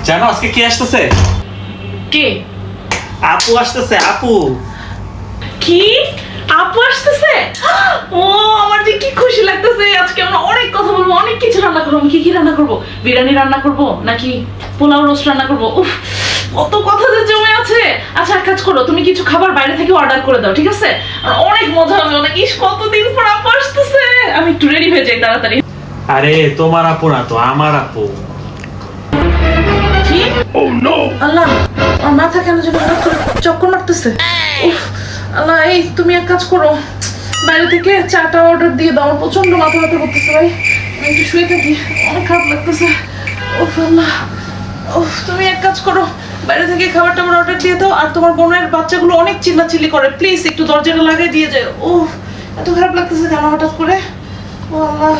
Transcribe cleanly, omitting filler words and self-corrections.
জানো আজকে কে আসতেছে? কে? আপু আসতেছে। আপু কি? আপু আসতেছে? ও আমার যে কি খুশি লাগতেছে। আজকে আমরা অনেক কথা বলবো, অনেক কিছু রান্না করবো। আমি কি রান্না করবো? বিরিয়ানি রান্না করবো নাকি পোলাও রোস্ট রান্না করবো? উফ, কত কথা যে জমে আছে। আচ্ছা এক কাজ করো, তুমি কিছু খাবার বাইরে থেকে অর্ডার করে দাও, ঠিক আছে? আর অনেক মজা হবে, অনেক। ইস কতদিন পর আপু আসতেছে। আমি একটু রেডি হয়ে যাই তাড়াতাড়ি। আরে তোমার আপু না তো, আমার আপু। কি? আল্লাহ, আমার মাথা কেন যেন হঠাৎ করে চক্কর মারতেছে। উফ, আল্লাহ, এই তুমি এক কাজ করো, বাইরে থেকে চাটা অর্ডার দিয়ে দাও। আমার প্রচন্ড মাথা ব্যথা করতেছে ভাই, আমি একটু শুয়ে থাকি, অনেক খারাপ লাগতেছে। উফ আল্লাহ, উফ, তুমি এক কাজ করো, বাইরে থেকে খাবার টাবার অর্ডার দিয়ে দাও। আর তোমার বোনের বাচ্চাগুলো অনেক চিল্লাচিল্লি করে, প্লিজ একটু দরজাটা লাগিয়ে দিয়ে যাও। উফ, এত খারাপ লাগতেছে কেন হঠাৎ করে? ও আল্লাহ।